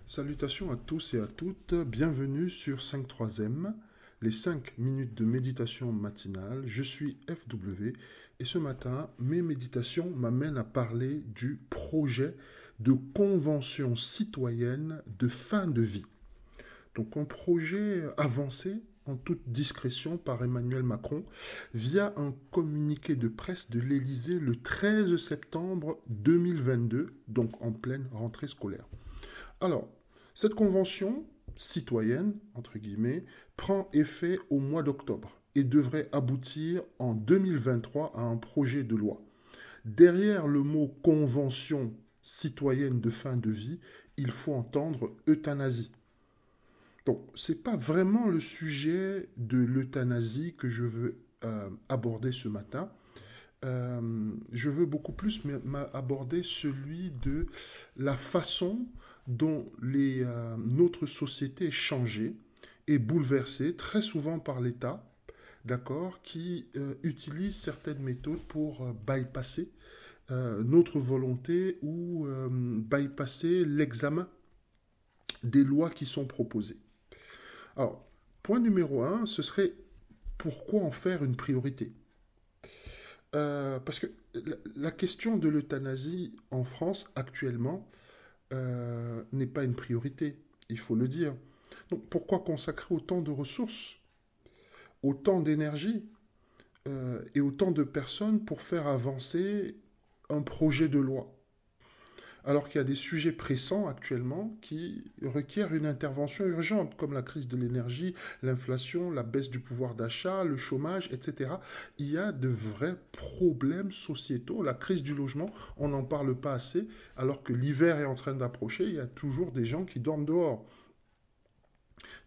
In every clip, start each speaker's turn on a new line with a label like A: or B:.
A: Salutations à tous et à toutes, bienvenue sur 5.3M, les 5 minutes de méditation matinale. Je suis FW et ce matin, mes méditations m'amènent à parler du projet de convention citoyenne de fin de vie. Donc un projet avancé en toute discrétion par Emmanuel Macron via un communiqué de presse de l'Élysée le 13 septembre 2022, donc en pleine rentrée scolaire. Alors, cette convention citoyenne, entre guillemets, prend effet au mois d'octobre et devrait aboutir en 2023 à un projet de loi. Derrière le mot convention citoyenne de fin de vie, il faut entendre euthanasie. Donc, ce n'est pas vraiment le sujet de l'euthanasie que je veux aborder ce matin. Je veux beaucoup plus aborder celui de la façon dont notre société est changée et bouleversée, très souvent par l'État, d'accord, qui utilise certaines méthodes pour bypasser notre volonté ou bypasser l'examen des lois qui sont proposées. Alors, point numéro 1, ce serait pourquoi en faire une priorité. Parce que la question de l'euthanasie en France actuellement n'est pas une priorité, il faut le dire. Donc pourquoi consacrer autant de ressources, autant d'énergie et autant de personnes pour faire avancer un projet de loi? Alors qu'il y a des sujets pressants actuellement qui requièrent une intervention urgente, comme la crise de l'énergie, l'inflation, la baisse du pouvoir d'achat, le chômage, etc. Il y a de vrais problèmes sociétaux. La crise du logement, on n'en parle pas assez, alors que l'hiver est en train d'approcher, il y a toujours des gens qui dorment dehors.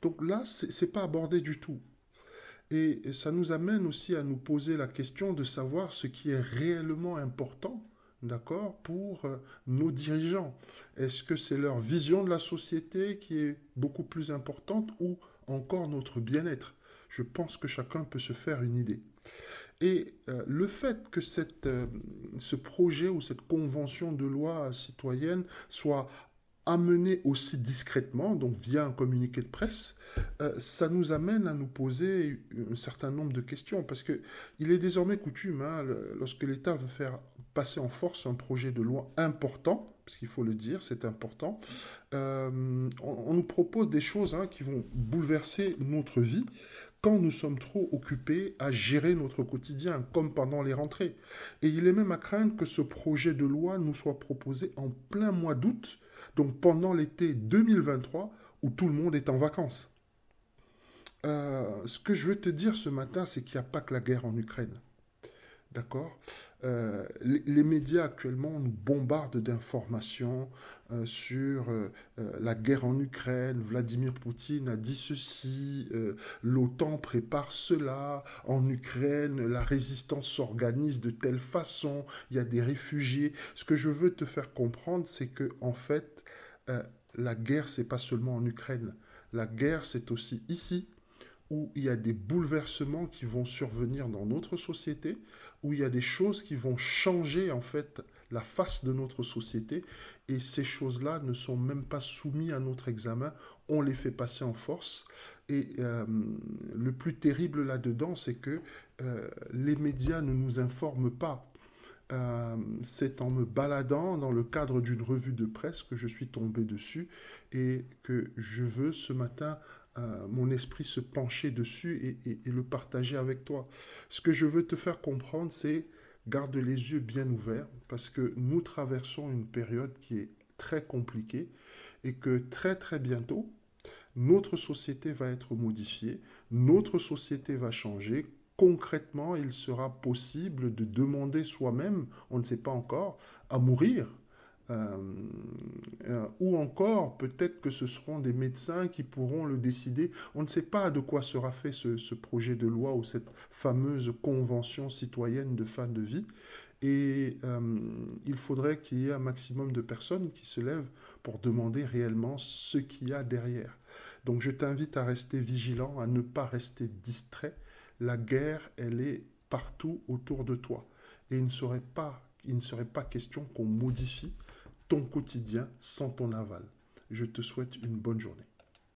A: Donc là, c'est pas abordé du tout. Et ça nous amène aussi à nous poser la question de savoir ce qui est réellement important, d'accord, pour nos dirigeants. Est-ce que c'est leur vision de la société qui est beaucoup plus importante ou encore notre bien-être? Je pense que chacun peut se faire une idée. Et le fait que ce projet ou cette convention de loi citoyenne soit amené aussi discrètement, donc via un communiqué de presse, ça nous amène à nous poser un certain nombre de questions, parce que il est désormais coutume, lorsque l'État veut faire passer en force un projet de loi important, parce qu'il faut le dire, c'est important, on nous propose des choses qui vont bouleverser notre vie quand nous sommes trop occupés à gérer notre quotidien, comme pendant les rentrées. Et il est même à craindre que ce projet de loi nous soit proposé en plein mois d'août, donc pendant l'été 2023, où tout le monde est en vacances. Ce que je veux te dire ce matin, c'est qu'il n'y a pas que la guerre en Ukraine. D'accord. Les médias actuellement nous bombardent d'informations sur la guerre en Ukraine. Vladimir Poutine a dit ceci, l'OTAN prépare cela, en Ukraine la résistance s'organise de telle façon, il y a des réfugiés. Ce que je veux te faire comprendre, c'est que en fait, la guerre, c'est pas seulement en Ukraine. La guerre, c'est aussi ici, où il y a des bouleversements qui vont survenir dans notre société, où il y a des choses qui vont changer en fait la face de notre société, et ces choses-là ne sont même pas soumises à notre examen, on les fait passer en force. Et le plus terrible là-dedans, c'est que les médias ne nous informent pas. C'est en me baladant dans le cadre d'une revue de presse que je suis tombé dessus et que je veux ce matin mon esprit se pencher dessus et le partager avec toi. Ce que je veux te faire comprendre, c'est garde les yeux bien ouverts parce que nous traversons une période qui est très compliquée et que très très bientôt, notre société va être modifiée, notre société va changer. Concrètement, il sera possible de demander soi-même, on ne sait pas encore, à mourir. Ou encore, peut-être que ce seront des médecins qui pourront le décider. On ne sait pas de quoi sera fait ce projet de loi ou cette fameuse convention citoyenne de fin de vie. Et il faudrait qu'il y ait un maximum de personnes qui se lèvent pour demander réellement ce qu'il y a derrière. Donc je t'invite à rester vigilant, à ne pas rester distrait. La guerre, elle est partout autour de toi. Et il ne serait pas question qu'on modifie ton quotidien sans ton aval. Je te souhaite une bonne journée.